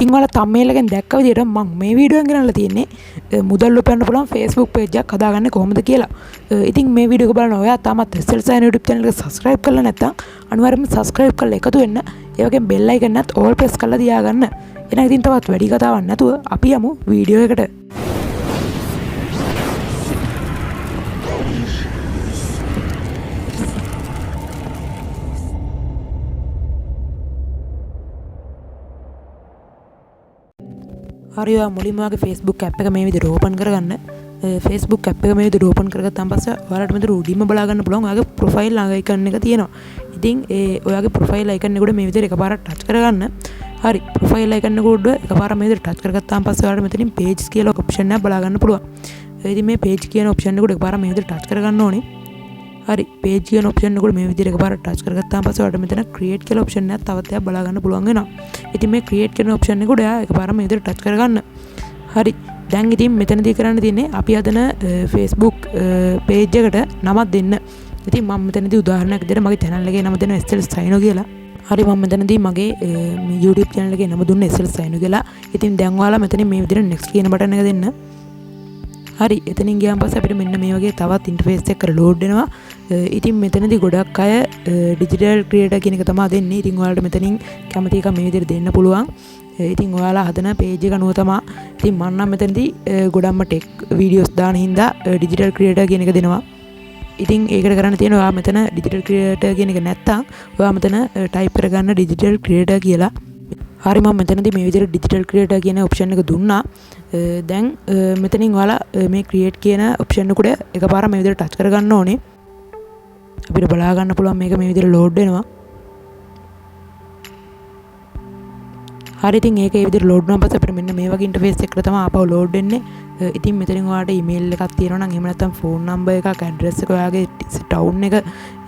ඉතින් ඔයාලා thumbnail එකෙන් දැක්ක විදිහට මම මේ වීඩියෝ එකෙන් ගෙනල්ලා තියෙන්නේ මුදල් උපයන්න පුළුවන් Facebook page එකක් හදාගන්නේ කොහොමද කියලා. ඉතින් මේ වීඩියෝ එක බලන ඔයා තාමත් SL Sign YouTube channel එක subscribe කරලා නැත්නම් අනිවාර්යයෙන්ම subscribe කරලා එකතු වෙන්න. ඒ වගේම bell icon එකත් all press කරලා තියාගන්න. එහෙනම් ඉතින් තවත් වැඩි කතාවක් නැතුව අපි යමු වීඩියෝ එකට. හරි ඔයා මුලින්ම ඔයාගේ Facebook app එක මේ විදිහට open කරගන්න. Facebook app එක මේ විදිහට open කරගත්තාන් පස්සේ ඔයාලට මෙතන උඩින්ම බලා ගන්න පුළුවන් ඔයාගේ profile icon එක තියෙනවා. ඉතින් ඔයාගේ profile icon එක උඩ මේ විදිහට එකපාරක් touch කරගන්න. හරි profile icon එක උඩ එකපාරක් මේ විදිහට touch කරගත්තාන් පස්සේ ඔයාලට මෙතනින් pages කියලා option එකක් බලා ගන්න පුළුවන්. ඉතින් මේ page කියන option එක උඩ එකපාරක් මේ විදිහට touch කරගන්න ඕනේ. හරි page කියන option එක උඩ මේ විදිහට එකපාරක් touch කරගත්තාන් පස්සේ ඔයාලට මෙතන create කියලා option එකක් තවත් එකක් බලා ගන්න පුළුවන් වෙනවා. ඉතින් මේ create කියන option එක උඩ එකපාරක් මේ විදිහට touch කරගන්න. හරි දැන් ඉතින් මෙතනදී කරන්න තියෙන්නේ අපි හදන Facebook page එකට නමක් දෙන්න. ඉතින් මම මෙතනදී උදාහරණයක් විදිහට මගේ channel එකේ නම දෙනවා SL Sign කියලා. හරි මම මෙතනදී මගේ YouTube channel එකේ නම දුන්නේ SL Sign කියලා. ඉතින් දැන් ඔයාලා මෙතනින් මේ විදිහට next කියන බටන් එක දෙන්න. හරි එතනින් ගියාන් පස්සේ අපිට මෙන්න මේ වගේ තවත් ඉන්ටර්ෆේස් එකක් ලෝඩ් වෙනවා. ඉතින් මෙතනදී ගොඩක් අය ඩිජිටල් ක්‍රියේටර් කියන එක තමයි දෙන්නේ. ඉතින් ඔයාලට මෙතනින් කැමති එක මේ විදිහට දෙන්න පුළුවන්. ඉතින් ඔයාලා හදන page එක අනුව තමයි. ඉතින් මම නම් මෙතනදී ගොඩක්ම ටෙක් වීඩියෝස් දාන හින්දා ඩිජිටල් ක්‍රියේටර් කියන එක දෙනවා. ඉතින් ඒකට කරන්න තියෙනවා ඔයා මෙතන ඩිජිටල් ක්‍රියේටර් කියන එක නැත්තම් ඔයා මෙතන ටයිප් කරගන්න ඩිජිටල් ක්‍රියේටර් කියලා. හරි මම මෙතනදී මේ විදිහට ඩිජිටල් ක්‍රියේටර් කියන ඔප්ෂන් එක දුන්නා. දැන් මෙතනින් ඔයාලා මේ ක්‍රියේට් කියන ඔප්ෂන් එක උඩ එකපාරක් මේ විදිහට ටච් කරගන්න ඕනේ. අපිට බලා ගන්න පුළුවන් මේක මේ විදිහට ලෝඩ් වෙනවා. හරි ඉතින් ඒක ඒ විදිහට ලෝඩ් වුණාන් පස්සේ අපිට මෙන්න මේ වගේ ඉන්ටර්ෆේස් එකකට තමයි ආපහු ලෝඩ් වෙන්නේ. ඉතින් මෙතනින් ඔයාලට ඊමේල් එකක් තියෙනවා නම් එහෙම නැත්නම් ෆෝන් නම්බර් එකක් ඇඩ්‍රස් එක ඔයාගේ ටවුන් එක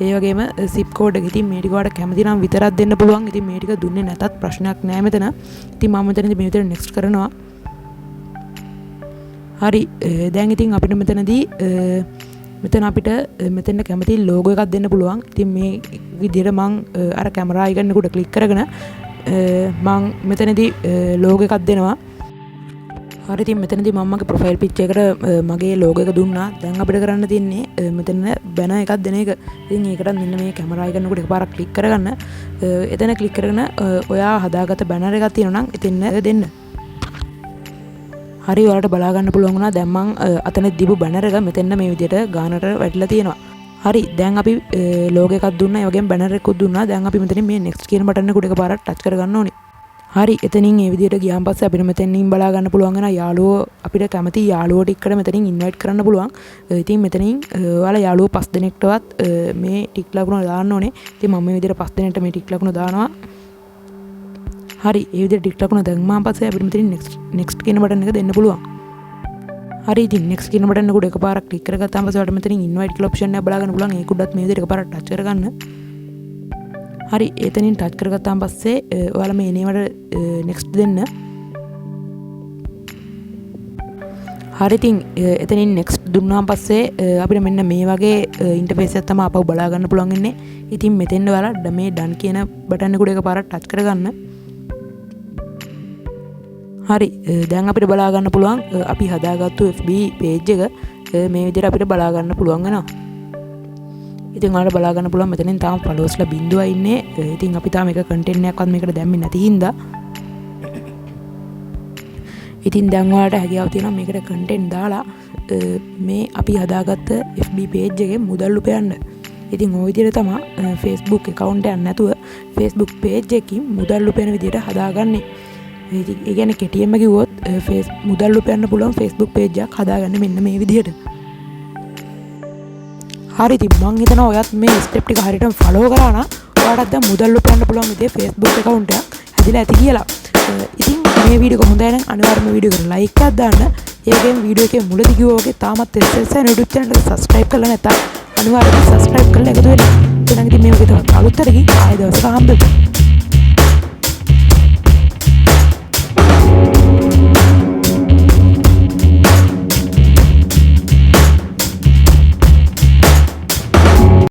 ඒ වගේම zip code එක. ඉතින් මේ ටික ඔයාලට කැමති නම් විතරක් දෙන්න පුළුවන්. ඉතින් මේ ටික දුන්නේ නැතත් ප්‍රශ්නයක් නෑ මෙතන. ඉතින් මම මෙතනදී මේ විදිහට next කරනවා. හරි දැන් ඉතින් අපිට මෙතනදී මෙතන අපිට මෙතන කැමති ලෝගෝ එකක් දෙන්න පුළුවන්. ඉතින් මේ විදිහට මම අර කැමරා icon එක උඩ ක්ලික් කරගෙන මම මෙතනදී ලෝගෝ එකක් දෙනවා. හරි ඉතින් මෙතනදී මම මගේ ප්‍රොෆයිල් පිච් එකට මගේ ලෝගෝ එක දුන්නා. දැන් අපිට කරන්න තියෙන්නේ මෙතන බැනර් එකක් දෙන එක. ඉතින් ඒකට මෙන්න මේ කැමරා icon එකට එකපාරක් ක්ලික් කරගන්න. එතන ක්ලික් කරගෙන ඔයා හදාගත්ත බැනර් එකක් තියෙනවා නම් එතන දෙන්න. හරි ඔයාලට බලා ගන්න පුළුවන් වුණා දැන් මම අතන දීපු බැනර් එක මෙතන මේ විදිහට ගානට වැටිලා තියෙනවා. හරි දැන් අපි ලෝගෝ එකක් දුන්නා ඒ වගේම බැනර් එකක් දුන්නා. දැන් අපි මෙතනින් මේ next කියන බටන් එක උඩ එකපාරක් ටච් කරගන්න ඕනේ. හරි එතනින් මේ විදිහට ගියාන් පස්සේ අපිට මෙතනින් බලා ගන්න පුළුවන් වෙනවා යාළුවෝ අපිට කැමති යාළුවෝ ටිකකට මෙතනින් ඉන්වයිට් කරන්න පුළුවන්. ඉතින් මෙතනින් ඔයාලා යාළුවෝ 5 දෙනෙක්ටවත් මේ ටික් ලකුණ දාන්න ඕනේ. ඉතින් මම මේ විදිහට 5 දෙනෙක්ට මේ ටික් ලකුණ දානවා. හරි ඒ විදිහට ටික් ලකුණ දැම්මාන් පස්සේ අපිට මෙතනින් next කියන බටන් එක දෙන්න පුළුවන්. හරි ඉතින් next කියන බටන් එක උඩ එකපාරක් ක්ලික් කරගත්තාම පස්සේ ඔයාලට මෙතනින් invite කියලා option එක බලා ගන්න පුළුවන්. ඒක උඩත් මේ විදිහට එකපාරක් ටච් කරගන්න. හරි එතනින් ටච් කරගත්තාන් පස්සේ ඔයාලා මේ එනේවට next දෙන්න. හරි ඉතින් එතනින් next දුන්නාන් පස්සේ අපිට මෙන්න මේ වගේ ඉන්ටර්ෆේස් එකක් තමයි අපව බලා ගන්න පුළුවන් ඉන්නේ. ඉතින් මෙතෙන් ඔයාලා මේ done කියන බටන් එක උඩ එකපාරක් ටච් කරගන්න. හරි දැන් අපිට බලා ගන්න පුළුවන් අපි හදාගත්තු FB page එක මේ විදිහට අපිට බලා ගන්න පුළුවන් වෙනවා. ඉතින් ඔයාලට බලා ගන්න පුළුවන් මෙතනින් තාම followers ලා 0යි ඉන්නේ. ඉතින් අපි තාම එක content එකක්වත් මේකට දැම්මේ නැති හින්දා. ඉතින් දැන් ඔයාලට හැකියාව තියෙනවා මේකට content දාලා මේ අපි හදාගත්ත FB page එකේ මුදල් උපයන්න. ඉතින් ওই විදිහට තමයි Facebook account එකක් නැතුව Facebook page එකකින් මුදල් උපයන විදිහට හදාගන්නේ. ඉතින් ඒ කියන්නේ කෙටියෙන්ම කිව්වොත් මුදල් උපයන්න පුළුවන් Facebook page එකක් හදාගන්න මෙන්න මේ විදිහට. හරි ඉතින් මං හිතනවා ඔයත් මේ ස්ටෙප් ටික හරියටම ෆලෝ කරා නම් ඔයාලට දැන් මුදල් උපයන්න පුළුවන් විදිහේ Facebook account එකක් හැදිලා ඇති කියලා. ඉතින් මේ වීඩියෝ එක හොඳයි නම් අනිවාර්යයෙන්ම වීඩියෝ එකට ලයික් එකක් දාන්න. ඒ වගේම වීඩියෝ එකේ මුලදී කිව්වා වගේ තාමත් SL Sign YouTube channel එක subscribe කරලා නැත්නම් අනිවාර්යයෙන්ම subscribe කරලා එකතු වෙන්න. එතනදී මේ වගේ තවත් අලුත් තරකින් ආයෙ දවසක හම්බෙමු.